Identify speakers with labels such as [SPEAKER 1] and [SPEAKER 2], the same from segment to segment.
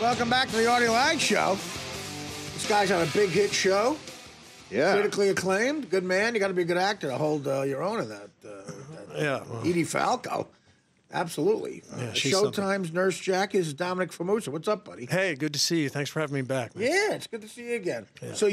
[SPEAKER 1] Welcome back to the Artie Lange Show. This guy's on a big hit show.
[SPEAKER 2] Yeah.
[SPEAKER 1] Critically acclaimed. Good man. You got to be a good actor to hold your own in that. Edie Falco. Absolutely. Showtime's Nurse Jack is Dominic Fumusa. What's up, buddy?
[SPEAKER 3] Hey, good to see you. Thanks for having me back, man.
[SPEAKER 1] Yeah, it's good to see you again. Yeah. So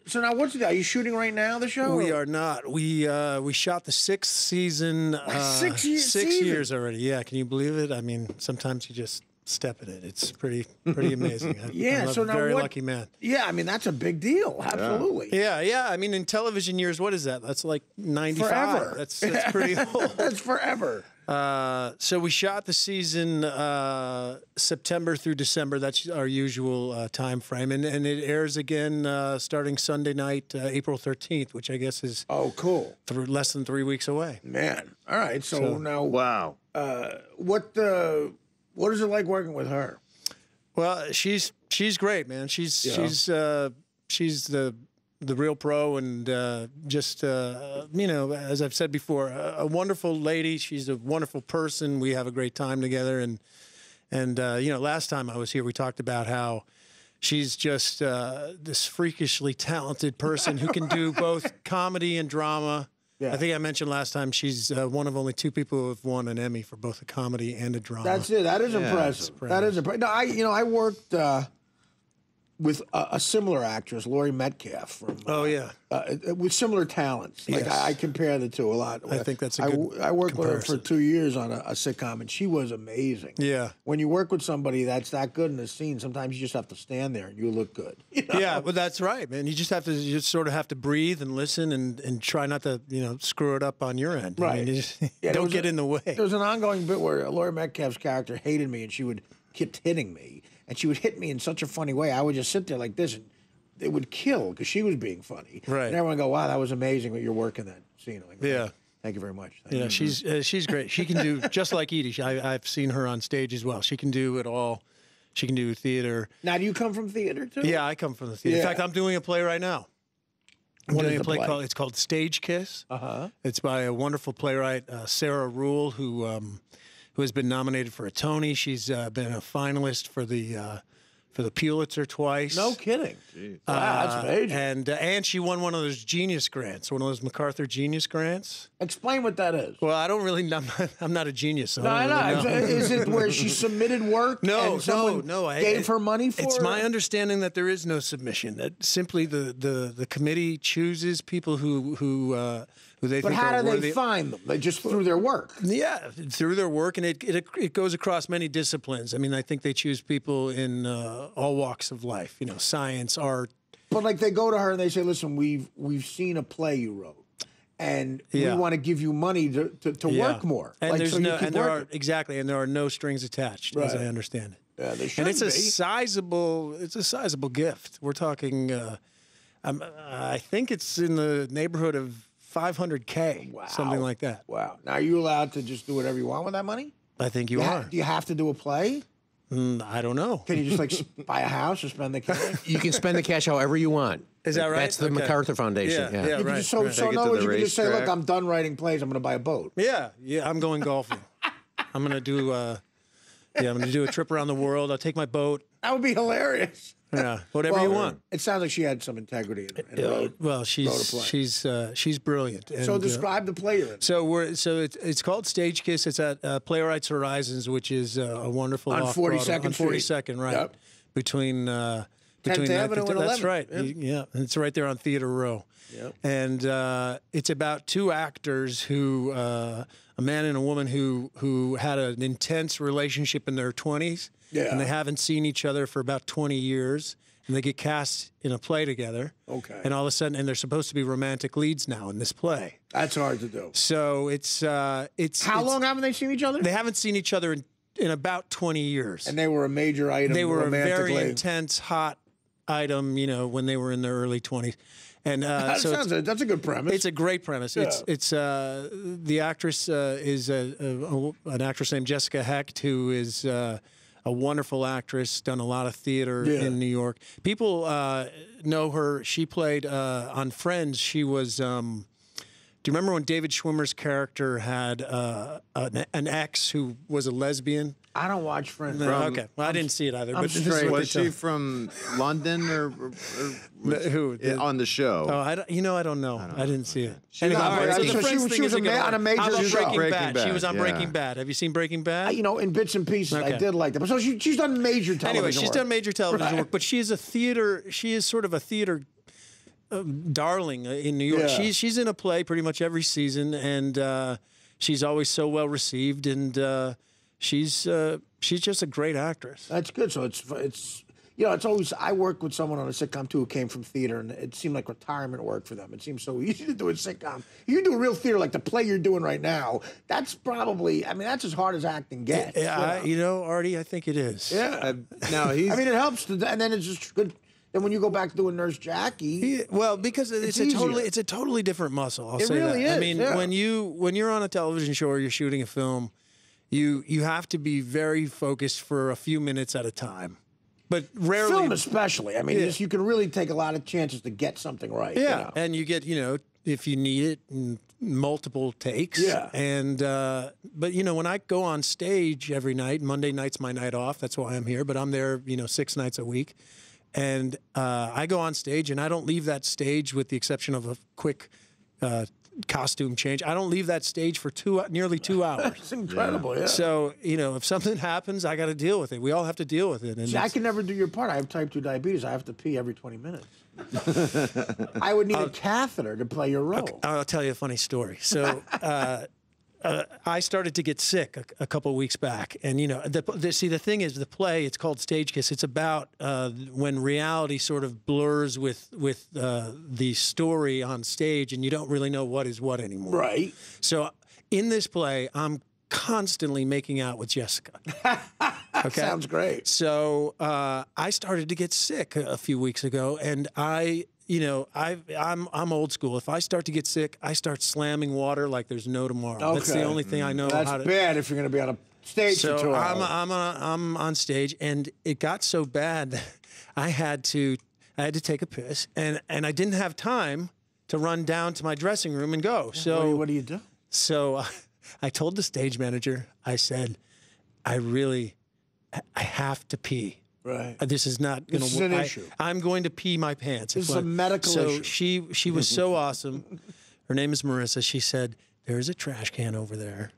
[SPEAKER 1] so now what's it? Are you shooting right now, the show?
[SPEAKER 3] We are not. We shot the 6th season.
[SPEAKER 1] 6 years?
[SPEAKER 3] 6 years already. Yeah, can you believe it? I mean, sometimes you just step in it. It's pretty amazing.
[SPEAKER 1] Yeah,
[SPEAKER 3] I'm
[SPEAKER 1] so
[SPEAKER 3] a
[SPEAKER 1] now
[SPEAKER 3] very lucky man.
[SPEAKER 1] Yeah, I mean, that's a big deal. Absolutely.
[SPEAKER 3] Yeah. I mean, in television years, what is that? That's like 95.
[SPEAKER 1] Forever.
[SPEAKER 3] That's pretty old.
[SPEAKER 1] That's forever.
[SPEAKER 3] So we shot the season September through December. That's our usual time frame, and it airs again starting Sunday night, April 13th, which I guess is
[SPEAKER 1] cool.
[SPEAKER 3] Less than 3 weeks away.
[SPEAKER 1] Man, all right. So now,
[SPEAKER 2] wow.
[SPEAKER 1] What is it like working with her?
[SPEAKER 3] Well, she's great, man. She's the real pro, and as I've said before, a wonderful lady. She's a wonderful person. We have a great time together, and last time I was here, we talked about how she's just this freakishly talented person who can do both comedy and drama. Yeah. I think I mentioned last time she's one of only 2 people who have won an Emmy for both a comedy and a drama.
[SPEAKER 1] That's it. That is impressive. That is impressive. No, I worked with a similar actress, Laurie Metcalf. From with similar talents. Like
[SPEAKER 3] yes.
[SPEAKER 1] I compare the two a lot.
[SPEAKER 3] I think that's a good
[SPEAKER 1] I worked
[SPEAKER 3] comparison.
[SPEAKER 1] with her for 2 years on a sitcom, and she was amazing.
[SPEAKER 3] Yeah.
[SPEAKER 1] When you work with somebody that's that good in a scene, sometimes you just have to stand there and you look good. You know?
[SPEAKER 3] Yeah, well, that's right, man. You just sort of have to breathe and listen and try not to screw it up on your end.
[SPEAKER 1] Right.
[SPEAKER 3] I mean, you just don't get in the way.
[SPEAKER 1] There was an ongoing bit where Laurie Metcalf's character hated me, and she would keep hitting me. And she would hit me in such a funny way. I would just sit there like this, and it would kill because she was being funny.
[SPEAKER 3] Right.
[SPEAKER 1] And everyone would go, "Wow, that was amazing what you're working that scene." Like,
[SPEAKER 3] yeah.
[SPEAKER 1] Thank you very much.
[SPEAKER 3] Thank you. She's great. She can do just like Edie. I've seen her on stage as well. She can do it all. She can do theater.
[SPEAKER 1] Now, do you come from theater too?
[SPEAKER 3] Yeah, I come from the theater.
[SPEAKER 1] Yeah.
[SPEAKER 3] In fact, I'm doing a play right now.
[SPEAKER 1] What is the play?
[SPEAKER 3] It's called Stage Kiss.
[SPEAKER 1] Uh-huh.
[SPEAKER 3] It's by a wonderful playwright, Sarah Rule, who has been nominated for a Tony. She's been a finalist for the Pulitzer twice.
[SPEAKER 1] No kidding. Wow, that's amazing.
[SPEAKER 3] And she won one of those Genius Grants, one of those MacArthur Genius Grants.
[SPEAKER 1] Explain what that is.
[SPEAKER 3] Well, I don't really. I'm not a genius. So
[SPEAKER 1] No,
[SPEAKER 3] I don't really know.
[SPEAKER 1] Is it where she submitted work?
[SPEAKER 3] No,
[SPEAKER 1] and someone gave her money for it?
[SPEAKER 3] It's my understanding that there is no submission. That simply the committee chooses people who they think are worthy. But
[SPEAKER 1] how do they find them? They just through their work.
[SPEAKER 3] Yeah, through their work, and it goes across many disciplines. I mean, I think they choose people in all walks of life. Science, art.
[SPEAKER 1] But like they go to her and they say, "Listen, we've seen a play you wrote, and we want to give you money to work more."
[SPEAKER 3] And
[SPEAKER 1] like,
[SPEAKER 3] there's
[SPEAKER 1] so
[SPEAKER 3] there are no strings attached, as I understand it.
[SPEAKER 1] Yeah, they should
[SPEAKER 3] and it's
[SPEAKER 1] be.
[SPEAKER 3] It's a sizable gift. We're talking. I think it's in the neighborhood of $500K, something like that.
[SPEAKER 1] Wow. Now, are you allowed to just do whatever you want with that money?
[SPEAKER 3] I think you are.
[SPEAKER 1] Do you have to do a play?
[SPEAKER 3] I don't know.
[SPEAKER 1] Can you just buy a house or spend the cash?
[SPEAKER 4] You can spend the cash however you want.
[SPEAKER 3] Is that right?
[SPEAKER 4] That's the MacArthur Foundation.
[SPEAKER 3] Yeah,
[SPEAKER 1] You
[SPEAKER 3] right.
[SPEAKER 1] So in other words, you can just say,
[SPEAKER 2] racetrack.
[SPEAKER 1] "Look, I'm done writing plays. I'm going to buy a boat."
[SPEAKER 3] Yeah, I'm going golfing. I'm going to do. I'm going to do a trip around the world. I'll take my boat.
[SPEAKER 1] That would be hilarious.
[SPEAKER 3] Yeah, whatever you want.
[SPEAKER 1] It sounds like she had some integrity in it.
[SPEAKER 3] Well, she's brilliant. And,
[SPEAKER 1] So describe the play you're in.
[SPEAKER 3] It's called Stage Kiss. It's at Playwrights Horizons, which is a wonderful
[SPEAKER 1] On 42nd Street.
[SPEAKER 3] 42nd, right?
[SPEAKER 1] Yep.
[SPEAKER 3] Between
[SPEAKER 1] 10th
[SPEAKER 3] between
[SPEAKER 1] Avenue and 11th.
[SPEAKER 3] That's right.
[SPEAKER 1] Yep.
[SPEAKER 3] Yeah, and it's right there on Theater Row.
[SPEAKER 1] Yep.
[SPEAKER 3] And it's about 2 actors who, a man and a woman who had an intense relationship in their 20s.
[SPEAKER 1] Yeah.
[SPEAKER 3] And they haven't seen each other for about 20 years. And they get cast in a play together. Okay. And all of a sudden, and they're supposed to be romantic leads now in this play.
[SPEAKER 1] That's hard to do.
[SPEAKER 3] So it's
[SPEAKER 1] How long haven't they seen each other?
[SPEAKER 3] They haven't seen each other in about 20 years.
[SPEAKER 1] And they were a major item.
[SPEAKER 3] They were a very
[SPEAKER 1] romantically.
[SPEAKER 3] intense, hot item, when they were in their early 20s. And
[SPEAKER 1] that's a good premise.
[SPEAKER 3] It's a great premise.
[SPEAKER 1] Yeah.
[SPEAKER 3] It's the actress is an actress named Jessica Hecht, who is a wonderful actress, done a lot of theater in New York. People know her. She played on Friends. She was Do you remember when David Schwimmer's character had an ex who was a lesbian?
[SPEAKER 1] I don't watch Friends.
[SPEAKER 3] Okay, well, I didn't see it either. But
[SPEAKER 2] Was she from London or
[SPEAKER 3] who
[SPEAKER 2] on the show?
[SPEAKER 3] Oh, I don't know. I didn't see it.
[SPEAKER 2] Anyway,
[SPEAKER 1] she was on a major show.
[SPEAKER 3] Breaking Bad. She was on Breaking Bad. Have you seen Breaking Bad?
[SPEAKER 1] In bits and pieces, I did like that. But so she's done major television
[SPEAKER 3] Anyway, she's
[SPEAKER 1] work.
[SPEAKER 3] done major television work, but she is sort of a theater darling in New York.
[SPEAKER 1] Yeah.
[SPEAKER 3] She's in a play pretty much every season, and she's always so well received, and she's just a great actress.
[SPEAKER 1] That's good. So it's always, I work with someone on a sitcom too who came from theater, and it seemed like retirement work for them. It seems so easy to do a sitcom. You do real theater like the play you're doing right now. That's probably, that's as hard as acting gets.
[SPEAKER 3] Yeah, Artie, I think it is.
[SPEAKER 1] Yeah. It helps, and then it's just good. And when you go back to doing Nurse Jackie,
[SPEAKER 3] because it's a totally different muscle. I'll say
[SPEAKER 1] really
[SPEAKER 3] that.
[SPEAKER 1] is.
[SPEAKER 3] When you're on a television show or you're shooting a film, you have to be very focused for a few minutes at a time. But rarely,
[SPEAKER 1] film especially. You can really take a lot of chances to get something right.
[SPEAKER 3] Yeah, and you get if you need it, multiple takes.
[SPEAKER 1] Yeah,
[SPEAKER 3] and but when I go on stage every night, Monday night's my night off. That's why I'm here. But I'm there 6 nights a week. And I go on stage, and I don't leave that stage with the exception of a quick costume change. I don't leave that stage for nearly 2 hours.
[SPEAKER 1] It's incredible, yeah.
[SPEAKER 3] So, if something happens, I got to deal with it. We all have to deal with it. And
[SPEAKER 1] see, I can never do your part. I have type 2 diabetes. I have to pee every 20 minutes. I would need a catheter to play your role.
[SPEAKER 3] Okay, I'll tell you a funny story. So I started to get sick a couple of weeks back, and the thing is, the play, it's called Stage Kiss. It's about when reality sort of blurs with the story on stage, and you don't really know what is what anymore.
[SPEAKER 1] Right.
[SPEAKER 3] So in this play, I'm constantly making out with Jessica. Okay,
[SPEAKER 1] sounds great.
[SPEAKER 3] So I started to get sick a few weeks ago, and I'm old school. If I start to get sick, I start slamming water like there's no tomorrow.
[SPEAKER 1] Okay.
[SPEAKER 3] That's the only thing I know how to.
[SPEAKER 1] That's bad if you're going to be on a stage for 2 hours.
[SPEAKER 3] I'm on stage, and it got so bad that I had to take a piss, and I didn't have time to run down to my dressing room and go. So
[SPEAKER 1] what do you do?
[SPEAKER 3] So I told the stage manager, I said, I have to pee.
[SPEAKER 1] Right.
[SPEAKER 3] This is not going to work.
[SPEAKER 1] This is an issue.
[SPEAKER 3] I'm going to pee my pants.
[SPEAKER 1] This is a medical issue.
[SPEAKER 3] So she was so awesome. Her name is Marissa. She said, there's a trash can over there.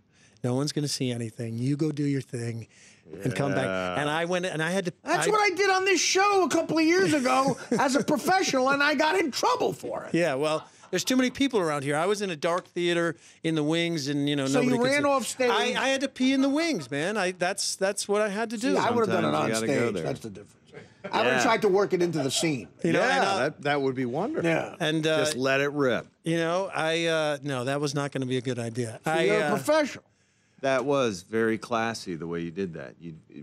[SPEAKER 3] No one's going to see anything. You go do your thing and come back. And I went, and I had to.
[SPEAKER 1] That's what I did on this show a couple of years ago as a professional, and I got in trouble for it.
[SPEAKER 3] Yeah, well, there's too many people around here. I was in a dark theater in the wings, and
[SPEAKER 1] so
[SPEAKER 3] nobody
[SPEAKER 1] you ran off stage.
[SPEAKER 3] I had to pee in the wings, man. That's what I had to do.
[SPEAKER 1] See, I would have done it on
[SPEAKER 2] Sometimes you gotta
[SPEAKER 1] stage.
[SPEAKER 2] go there.
[SPEAKER 1] That's the difference. I would have tried to work it into the scene.
[SPEAKER 2] That would be wonderful.
[SPEAKER 1] Yeah,
[SPEAKER 3] and
[SPEAKER 2] just let it rip.
[SPEAKER 3] No, that was not going to be a good idea.
[SPEAKER 1] So you're a professional.
[SPEAKER 2] That was very classy the way you did that.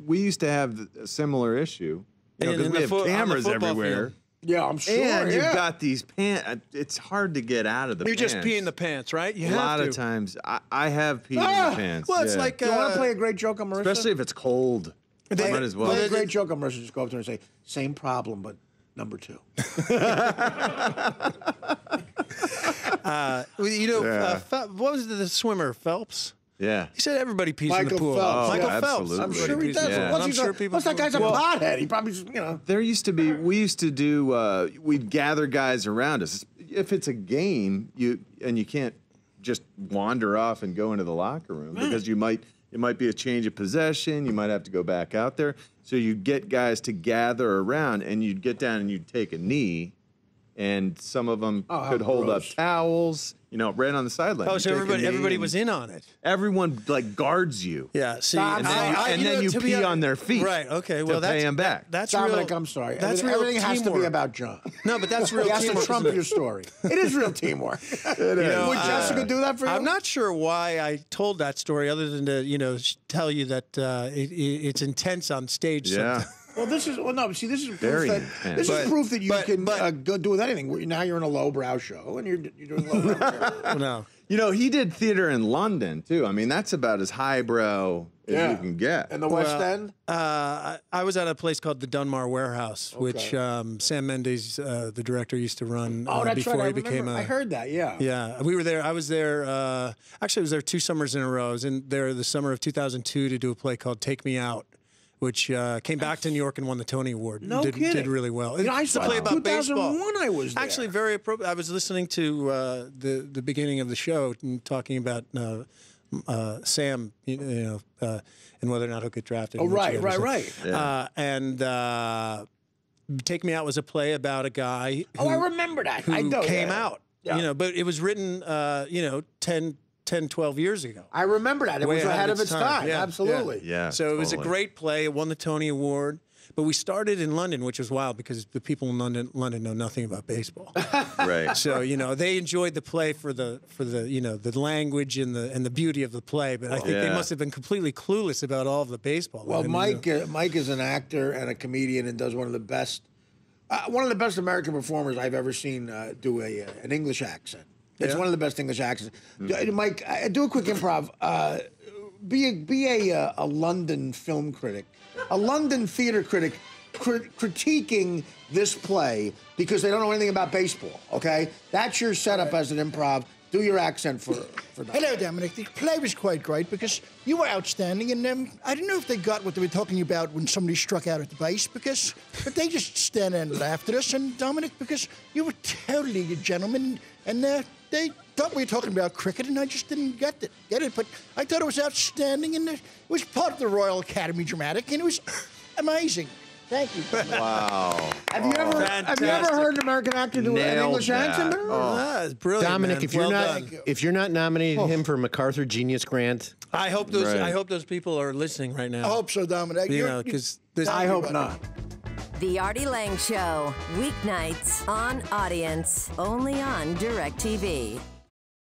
[SPEAKER 2] We used to have a similar issue because we have cameras everywhere.
[SPEAKER 1] Field. Yeah, I'm sure.
[SPEAKER 2] And you've got these pants. It's hard to get out of the pants.
[SPEAKER 3] You just pee in the pants, right?
[SPEAKER 2] A lot of times, I have peed in the pants.
[SPEAKER 3] Well, it's like...
[SPEAKER 1] you want to play a great joke on Marissa?
[SPEAKER 2] Especially if it's cold. Might as well.
[SPEAKER 1] Play a great joke on Marissa. Just go up to her and say, same problem, but number 2.
[SPEAKER 3] What was the swimmer, Phelps?
[SPEAKER 2] Yeah.
[SPEAKER 3] He said everybody pees in the pool.
[SPEAKER 1] Phelps.
[SPEAKER 3] Michael
[SPEAKER 2] Yeah,
[SPEAKER 3] Phelps.
[SPEAKER 2] absolutely.
[SPEAKER 1] I'm sure he does.
[SPEAKER 2] Yeah.
[SPEAKER 1] Plus, that guy's a pothead. He probably,
[SPEAKER 2] There used to be, we used to do, we'd gather guys around us. If it's a game, you can't just wander off and go into the locker room because it might be a change of possession. You might have to go back out there. So you get guys to gather around, and you'd get down and you'd take a knee, and some of them could hold up towels, right on the sideline.
[SPEAKER 3] Oh, so everybody was in on it.
[SPEAKER 2] Everyone guards you.
[SPEAKER 3] Yeah. See,
[SPEAKER 2] and then you pee on their feet.
[SPEAKER 3] Right. Okay. Well,
[SPEAKER 2] to pay them back.
[SPEAKER 3] That's
[SPEAKER 1] Dominic,
[SPEAKER 3] real,
[SPEAKER 1] I'm sorry.
[SPEAKER 3] That's
[SPEAKER 1] Everything has to be
[SPEAKER 3] teamwork.
[SPEAKER 1] about John.
[SPEAKER 3] No, but that's real
[SPEAKER 1] He has
[SPEAKER 3] teamwork.
[SPEAKER 1] to trump your story. It is real teamwork. It is. Would Jessica do that for you?
[SPEAKER 3] I'm not sure why I told that story, other than to tell you that it's intense on stage.
[SPEAKER 2] Yeah.
[SPEAKER 1] Well, this is proof
[SPEAKER 2] Very
[SPEAKER 1] that
[SPEAKER 2] intense.
[SPEAKER 1] you can go do with anything. Now you're in a lowbrow show, and you're doing lowbrow.
[SPEAKER 3] No.
[SPEAKER 2] You know, he did theater in London too. I mean, that's about as highbrow as you can get.
[SPEAKER 1] And the West End?
[SPEAKER 3] I was at a place called the Dunbar Warehouse, which Sam Mendes, the director, used to run before he became a...
[SPEAKER 1] I heard that, yeah.
[SPEAKER 3] Yeah, we were there. I was there, actually I was there 2 summers in a row. I was in there the summer of 2002 to do a play called Take Me Out, which came back to New York and won the Tony Award.
[SPEAKER 1] No kidding.
[SPEAKER 3] Did really well.
[SPEAKER 1] You know, I
[SPEAKER 3] It's a
[SPEAKER 1] saw
[SPEAKER 3] play about
[SPEAKER 1] 2001
[SPEAKER 3] baseball.
[SPEAKER 1] I was there.
[SPEAKER 3] Actually, very appropriate. I was listening to the beginning of the show and talking about Sam, and whether or not he'll get drafted.
[SPEAKER 1] Oh,
[SPEAKER 3] and what you
[SPEAKER 1] right.
[SPEAKER 3] ever said. And Take Me Out was a play about a guy who,
[SPEAKER 1] I remember that.
[SPEAKER 3] who
[SPEAKER 1] I know,
[SPEAKER 3] came
[SPEAKER 1] yeah.
[SPEAKER 3] out.
[SPEAKER 1] Yeah.
[SPEAKER 3] But it was written, 10, 12 years ago.
[SPEAKER 1] I remember that. It was ahead of its time.
[SPEAKER 3] Yeah,
[SPEAKER 1] Absolutely.
[SPEAKER 2] Yeah.
[SPEAKER 3] So it was a
[SPEAKER 2] totally.
[SPEAKER 3] great play. It won the Tony Award. But we started in London, which was wild because the people in London know nothing about baseball.
[SPEAKER 2] Right.
[SPEAKER 3] So they enjoyed the play for the the language and the beauty of the play. But I think they must have been completely clueless about all of the baseball.
[SPEAKER 1] Well, Mike is an actor and a comedian and does one of the best American performers I've ever seen do an English accent. It's one of the best English accents. Mike, do a quick improv. Be a London film critic, a London theater critic, critiquing this play because they don't know anything about baseball. Okay, that's your setup as an improv. Do your accent for that.
[SPEAKER 5] Hello, Dominic. The play was quite great because you were outstanding, and I don't know if they got what they were talking about when somebody struck out at the base, but they just stand there and laughed at us. And Dominic, because you were totally a gentleman, and they thought we were talking about cricket, and I just didn't get it. But I thought it was outstanding, and it was part of the Royal Academy Dramatic, and it was amazing. Thank you.
[SPEAKER 2] Wow.
[SPEAKER 1] Have you ever heard an American actor do an
[SPEAKER 2] Nailed
[SPEAKER 1] English
[SPEAKER 2] that.
[SPEAKER 1] accent?
[SPEAKER 3] It's brilliant,
[SPEAKER 4] Dominic,
[SPEAKER 3] man.
[SPEAKER 4] if you're not nominating him for MacArthur Genius Grant,
[SPEAKER 3] I hope those people are listening right now.
[SPEAKER 5] I hope so, Dominic.
[SPEAKER 3] Because
[SPEAKER 1] I hope not.
[SPEAKER 6] The Artie Lange Show, weeknights on Audience, only on DirecTV.